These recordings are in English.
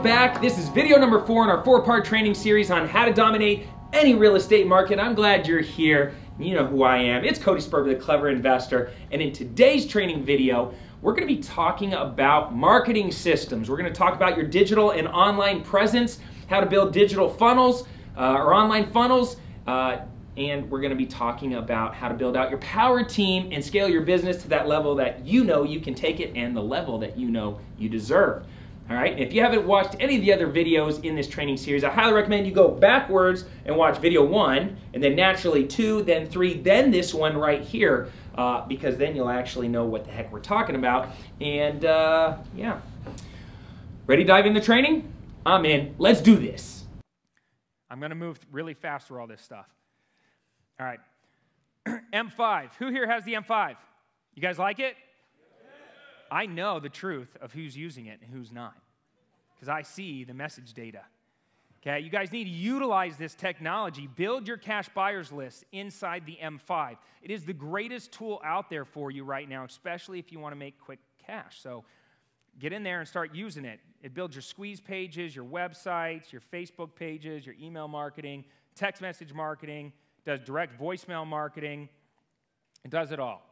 back. This is video number 4 in our 4-part training series on how to dominate any real estate market. I'm glad you're here. You know who I am. It's Cody Sperber, the Clever Investor. And in today's training video, we're going to be talking about marketing systems. We're going to talk about your digital and online presence, how to build digital funnels or online funnels, and we're going to be talking about how to build out your power team and scale your business to that level that you know you can take it and the level that you know you deserve. All right, if you haven't watched any of the other videos in this training series, I highly recommend you go backwards and watch video 1, and then naturally 2, then 3, then this one right here, because then you'll actually know what the heck we're talking about. And yeah, ready to dive into training? I'm in. Let's do this. I'm going to move really fast through all this stuff. All right, M5. Who here has the M5? You guys like it? I know the truth of who's using it and who's not, because I see the message data. Okay, you guys need to utilize this technology. Build your cash buyers list inside the M5. It is the greatest tool out there for you right now, especially if you want to make quick cash. So get in there and start using it. It builds your squeeze pages, your websites, your Facebook pages, your email marketing, text message marketing, does direct voicemail marketing. It does it all.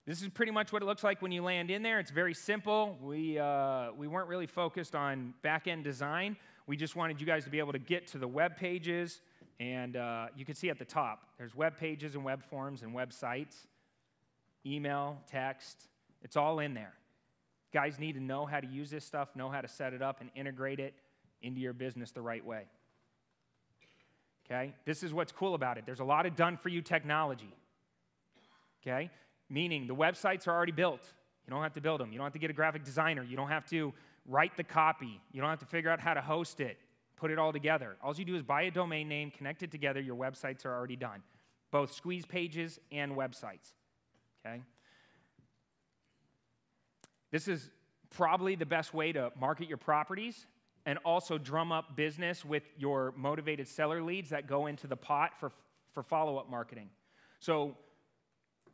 This is pretty much what it looks like when you land in there. It's very simple. We weren't really focused on back-end design. We just wanted you guys to be able to get to the web pages, and you can see at the top, there's web pages and web forms and websites, email, text. It's all in there. Guys need to know how to use this stuff, know how to set it up and integrate it into your business the right way. Okay? This is what's cool about it. There's a lot of done-for-you technology. Okay? Meaning the websites are already built. You don't have to build them. You don't have to get a graphic designer. You don't have to write the copy. You don't have to figure out how to host it, put it all together. All you do is buy a domain name, connect it together. Your websites are already done, both squeeze pages and websites. Okay? This is probably the best way to market your properties and also drum up business with your motivated seller leads that go into the pot for follow-up marketing. So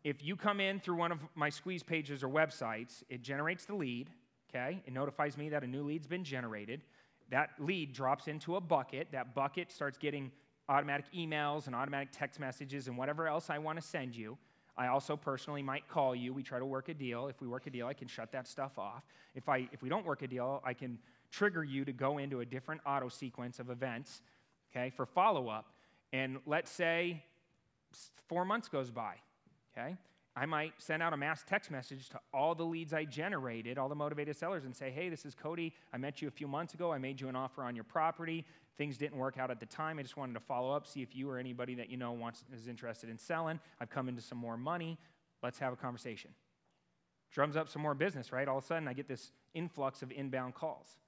if you come in through one of my squeeze pages or websites, it generates the lead, okay? It notifies me that a new lead's been generated. That lead drops into a bucket. That bucket starts getting automatic emails and automatic text messages and whatever else I want to send you. I also personally might call you. We try to work a deal. If we work a deal, I can shut that stuff off. If we don't work a deal, I can trigger you to go into a different auto sequence of events, okay, for follow-up. And let's say 4 months goes by. Okay, I might send out a mass text message to all the leads I generated, all the motivated sellers, and say, hey, this is Cody. I met you a few months ago. I made you an offer on your property. Things didn't work out at the time. I just wanted to follow up, see if you or anybody that you know is interested in selling. I've come into some more money. Let's have a conversation. Drums up some more business, right? All of a sudden, I get this influx of inbound calls.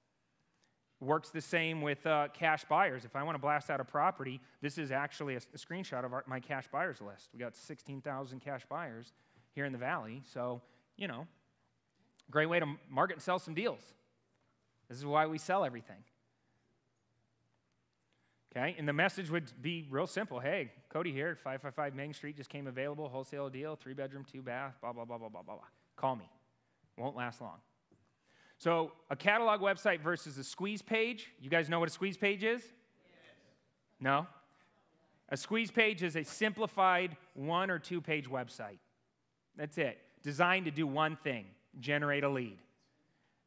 Works the same with cash buyers. If I want to blast out a property, this is actually a screenshot of my cash buyers list. We got 16,000 cash buyers here in the Valley. So, you know, great way to market and sell some deals. This is why we sell everything. Okay, and the message would be real simple. Hey, Cody here at 555 Main Street just came available, wholesale deal, 3-bedroom, 2-bath, blah, blah, blah, blah, blah, blah, blah. Call me. Won't last long. So a catalog website versus a squeeze page. You guys know what a squeeze page is? Yes. No? A squeeze page is a simplified 1- or 2-page website. That's it. Designed to do one thing, generate a lead.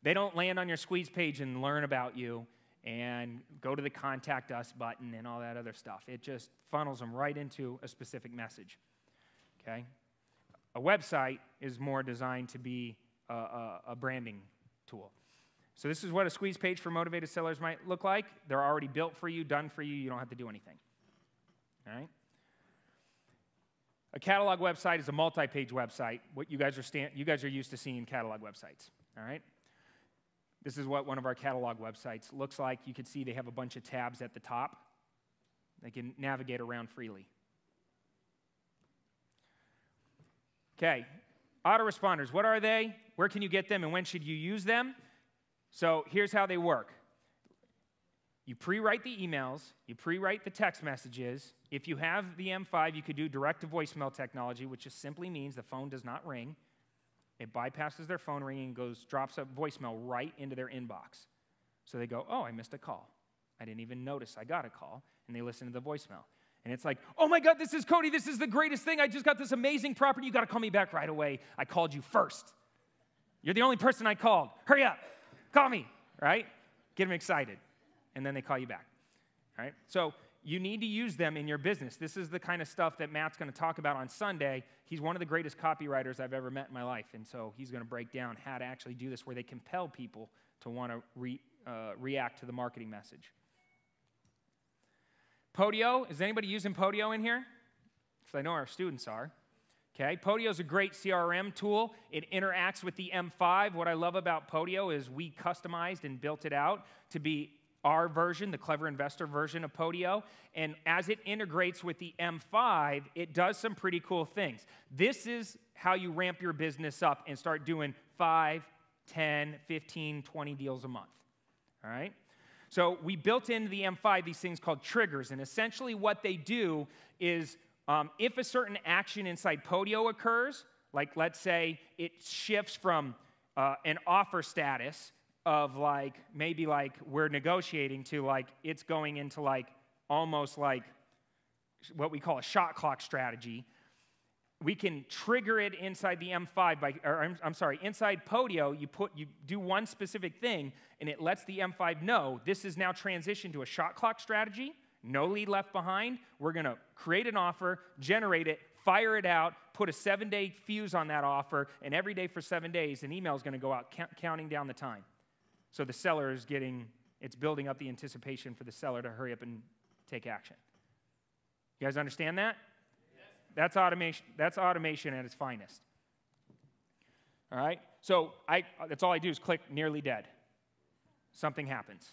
They don't land on your squeeze page and learn about you and go to the contact us button and all that other stuff. It just funnels them right into a specific message. Okay? A website is more designed to be a branding tool. So this is what a squeeze page for motivated sellers might look like. They're already built for you, done for you. You don't have to do anything. All right? A catalog website is a multi-page website. What you guys are used to seeing catalog websites. All right? This is what one of our catalog websites looks like. You can see they have a bunch of tabs at the top. They can navigate around freely. Okay. Autoresponders, what are they? Where can you get them, and when should you use them? So here's how they work. You pre-write the emails. You pre-write the text messages. If you have the M5, you could do direct-to-voicemail technology, which just simply means the phone does not ring. It bypasses their phone ringing and drops a voicemail right into their inbox. So they go, oh, I missed a call. I didn't even notice I got a call. And they listen to the voicemail. And it's like, oh my God, this is Cody. This is the greatest thing. I just got this amazing property. You got to call me back right away. I called you first. You're the only person I called. Hurry up. Call me, right? Get them excited. And then they call you back, right? So you need to use them in your business. This is the kind of stuff that Matt's going to talk about on Sunday. He's one of the greatest copywriters I've ever met in my life. And so he's going to break down how to actually do this where they compel people to want to react to the marketing message. Podio, is anybody using Podio in here? Because I know our students are. Okay, Podio is a great CRM tool. It interacts with the M5. What I love about Podio is we customized and built it out to be our version, the Clever Investor version of Podio. And as it integrates with the M5, it does some pretty cool things. This is how you ramp your business up and start doing 5, 10, 15, 20 deals a month. All right? So we built into the M5 these things called triggers. And essentially what they do is if a certain action inside Podio occurs, like let's say it shifts from an offer status of like, maybe like we're negotiating to like it's going into like almost like what we call a shot clock strategy, we can trigger it inside the M5 by, or I'm sorry, inside Podio, you do one specific thing and it lets the M5 know this is now transitioned to a shot clock strategy. No lead left behind. We're going to create an offer, generate it, fire it out, put a 7-day fuse on that offer, and every day for 7 days, an email is going to go out counting down the time. So the seller is it's building up the anticipation for the seller to hurry up and take action. You guys understand that? Yes. That's automation. That's automation at its finest. All right? So that's all I do is click nearly dead. Something happens.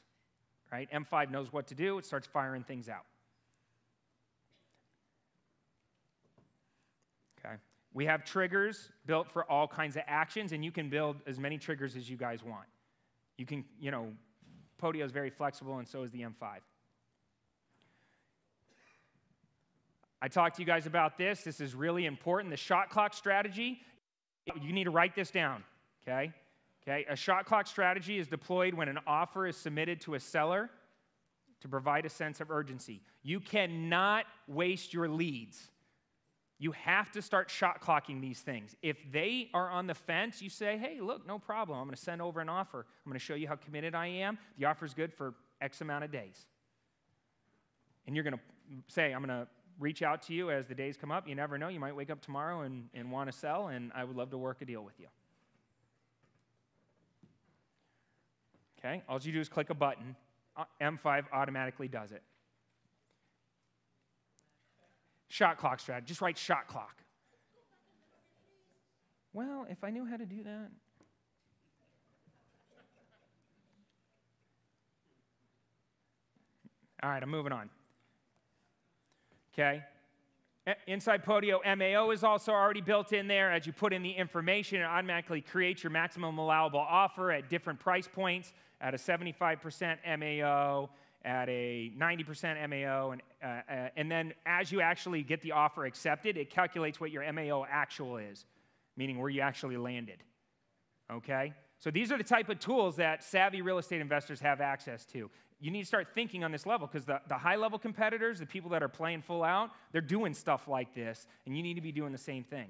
Right? M5 knows what to do. It starts firing things out. Okay. We have triggers built for all kinds of actions, and you can build as many triggers as you guys want. You can, Podio is very flexible, and so is the M5. I talked to you guys about this. This is really important. The shot clock strategy, you need to write this down, okay? Okay, a shot clock strategy is deployed when an offer is submitted to a seller to provide a sense of urgency. You cannot waste your leads. You have to start shot clocking these things. If they are on the fence, you say, hey, look, no problem. I'm going to send over an offer. I'm going to show you how committed I am. The offer is good for X amount of days. And you're going to say, I'm going to reach out to you as the days come up. You never know. You might wake up tomorrow and want to sell, and I would love to work a deal with you. Okay, all you do is click a button. M5 automatically does it. Shot clock strategy. Just write shot clock. Well, if I knew how to do that. All right, I'm moving on. Okay. Inside Podio, MAO is also already built in there. As you put in the information, it automatically creates your maximum allowable offer at different price points, at a 75% MAO, at a 90% MAO, and then as you actually get the offer accepted, it calculates what your MAO actual is, meaning where you actually landed, okay? So these are the type of tools that savvy real estate investors have access to. You need to start thinking on this level because the high-level competitors, the people that are playing full out, they're doing stuff like this, and you need to be doing the same thing.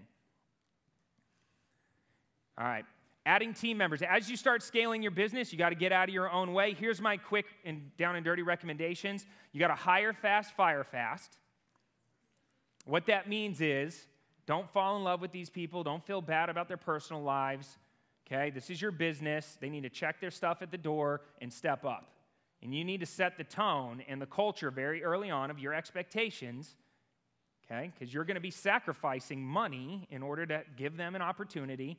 All right. Adding team members. As you start scaling your business, you got to get out of your own way. Here's my quick and down and dirty recommendations. You got to hire fast, fire fast. What that means is don't fall in love with these people. Don't feel bad about their personal lives. Okay? This is your business. They need to check their stuff at the door and step up. And you need to set the tone and the culture very early on of your expectations, okay? Because you're going to be sacrificing money in order to give them an opportunity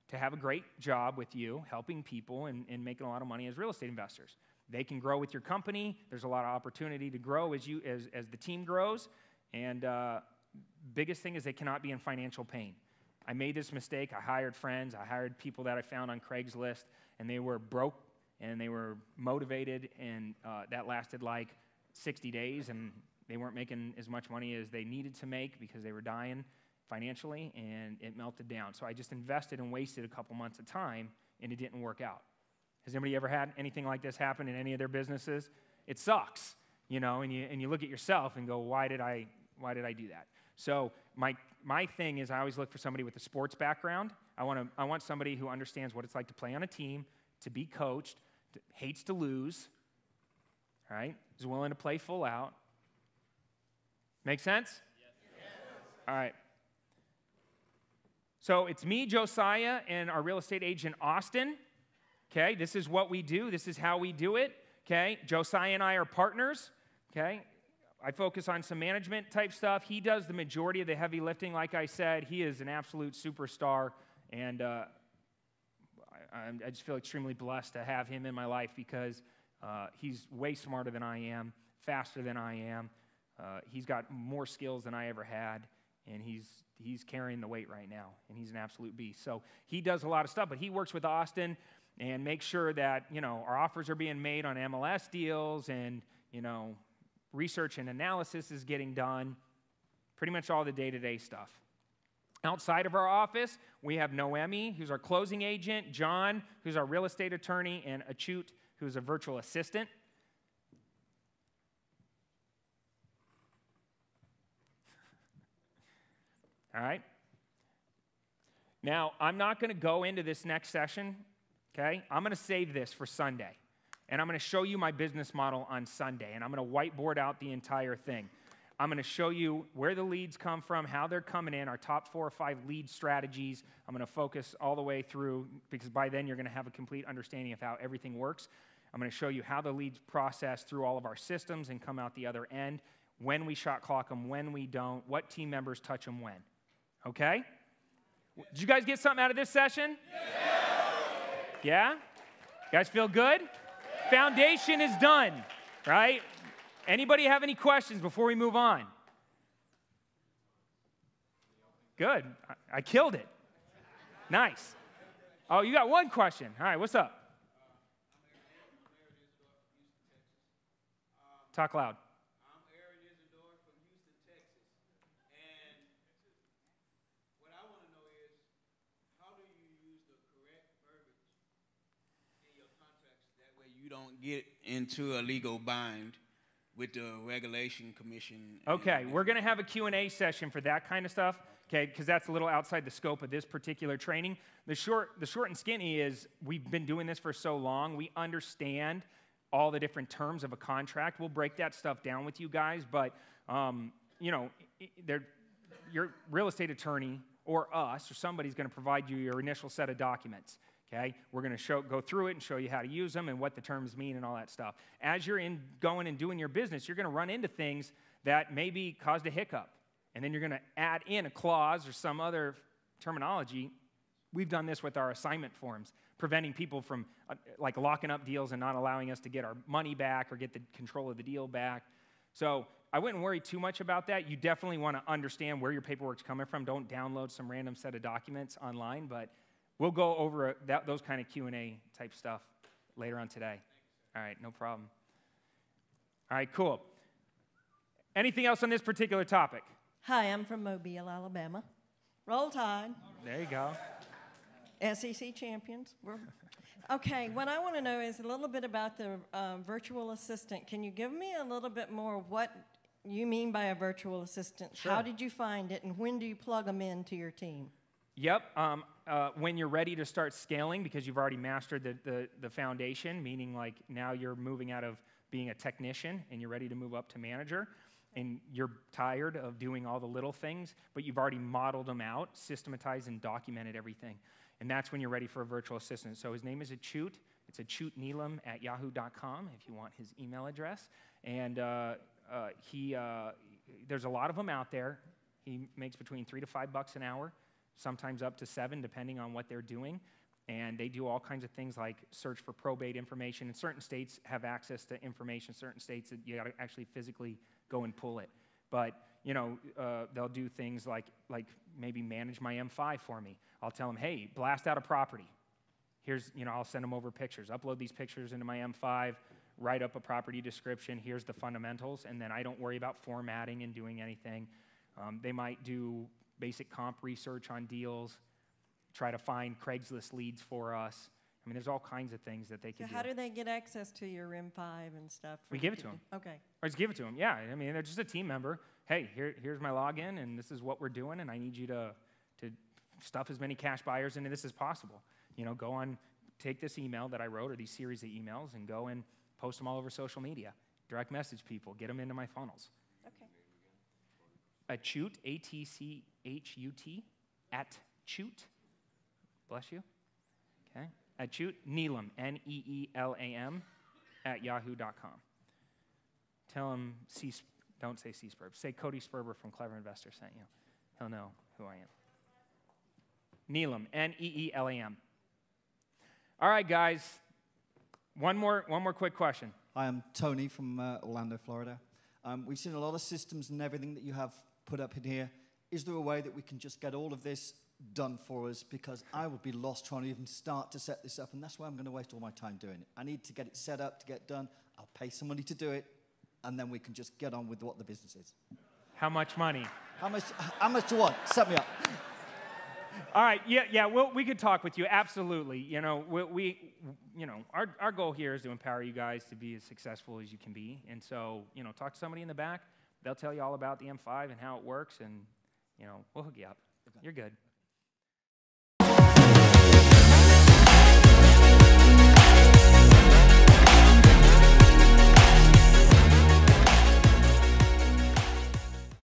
to have a great job with you, helping people and making a lot of money as real estate investors. They can grow with your company. There's a lot of opportunity to grow as the team grows. And biggest thing is they cannot be in financial pain. I made this mistake. I hired friends. I hired people that I found on Craigslist, and they were broke. And they were motivated, and that lasted like 60 days, and they weren't making as much money as they needed to make because they were dying financially, and it melted down. So I just invested and wasted a couple months of time, and it didn't work out. Has anybody ever had anything like this happen in any of their businesses? It sucks, you know, and you look at yourself and go, why did I do that? So my thing is I always look for somebody with a sports background. I want somebody who understands what it's like to play on a team, to be coached, hates to lose, all right, is willing to play full out. Make sense? Yes. All right. So it's me, Josiah, and our real estate agent, Austin. Okay, this is what we do. This is how we do it. Okay, Josiah and I are partners. Okay, I focus on some management type stuff. He does the majority of the heavy lifting. Like I said, he is an absolute superstar, and I just feel extremely blessed to have him in my life because he's way smarter than I am, faster than I am. He's got more skills than I ever had, and he's carrying the weight right now, and he's an absolute beast. So he does a lot of stuff, but he works with Austin and makes sure that, you know, our offers are being made on MLS deals and, you know, research and analysis is getting done, pretty much all the day-to-day stuff. Outside of our office, we have Noemi, who's our closing agent, John, who's our real estate attorney, and Achut, who's a virtual assistant. All right? Now, I'm not going to go into this next session, okay? I'm going to save this for Sunday, and I'm going to show you my business model on Sunday, and I'm going to whiteboard out the entire thing. I'm going to show you where the leads come from, how they're coming in, our top 4 or 5 lead strategies. I'm going to focus all the way through, because by then you're going to have a complete understanding of how everything works. I'm going to show you how the leads process through all of our systems and come out the other end, when we shot clock them, when we don't, what team members touch them when. Okay? Did you guys get something out of this session? Yeah? You guys feel good? Foundation is done, right? Anybody have any questions before we move on? Good. I killed it. Nice. Oh, you got one question. All right, what's up? Talk loud. You don't get into a legal bind with the regulation commission. Okay, we're going to have a Q&A session for that kind of stuff, okay, because that's a little outside the scope of this particular training. The short and skinny is we've been doing this for so long, we understand all the different terms of a contract. We'll break that stuff down with you guys, but, you know, your real estate attorney or us or somebody's going to provide you your initial set of documents. Okay, we're going to go through it and show you how to use them and what the terms mean and all that stuff. As you're going and doing your business, you're going to run into things that maybe caused a hiccup. And then you're going to add in a clause or some other terminology. We've done this with our assignment forms, preventing people from like locking up deals and not allowing us to get our money back or get the control of the deal back. So I wouldn't worry too much about that. You definitely want to understand where your paperwork's coming from. Don't download some random set of documents online, but we'll go over those kind of Q&A type stuff later on today. All right, no problem. All right, cool. Anything else on this particular topic? Hi, I'm from Mobile, Alabama. Roll Tide. There you go. SEC champions. Okay, what I want to know is a little bit about the virtual assistant. Can you give me a little bit more what you mean by a virtual assistant? Sure. How did you find it, and when do you plug them into your team? Yep, when you're ready to start scaling because you've already mastered the foundation, meaning like now you're moving out of being a technician and you're ready to move up to manager, and you're tired of doing all the little things, but you've already modeled them out, systematized and documented everything. And that's when you're ready for a virtual assistant. So his name is Achut. It's achutneelam@yahoo.com if you want his email address. And there's a lot of them out there. He makes between $3 to $5 an hour. Sometimes up to $7, depending on what they're doing. And they do all kinds of things like search for probate information. And certain states have access to information. Certain states that you got to actually physically go and pull it. But, you know, they'll do things like maybe manage my M5 for me. I'll tell them, hey, blast out a property. Here's, you know, I'll send them over pictures. Upload these pictures into my M5, write up a property description. Here's the fundamentals. And then I don't worry about formatting and doing anything. They might do basic comp research on deals, try to find Craigslist leads for us, I mean, there's all kinds of things that they can So do. how do they get access to your M5 and stuff? We give it to them. Okay. Or just give it to them, yeah. I mean, they're just a team member. Hey, here's my login, and this is what we're doing, and I need you to stuff as many cash buyers into this as possible. You know, go on, take this email that I wrote, or these series of emails, and go and post them all over social media. Direct message people, get them into my funnels. Okay. Atchut, A-T-C-H-U-T, @chut, bless you, okay? Atchut, Neelam, N-E-E-L-A-M, @yahoo.com. Tell him, don't say C. Sperber, say Cody Sperber from Clever Investor sent you. He'll know who I am. Neelam, N-E-E-L-A-M. All right, guys, one more quick question. Hi, I'm Tony from Orlando, Florida. We've seen a lot of systems and everything that you have put up in here. Is there a way that we can just get all of this done for us? Because I would be lost trying to even start to set this up, and that's why I'm going to waste all my time doing it. I need to get it set up to get done. I'll pay somebody to do it, and then we can just get on with what the business is. How much money? How much do you want? Set me up. All right, yeah, we could talk with you, absolutely. You know, our goal here is to empower you guys to be as successful as you can be. And so, you know, talk to somebody in the back. They'll tell you all about the M5 and how it works, and, you know, we'll hook you up. Okay. You're good.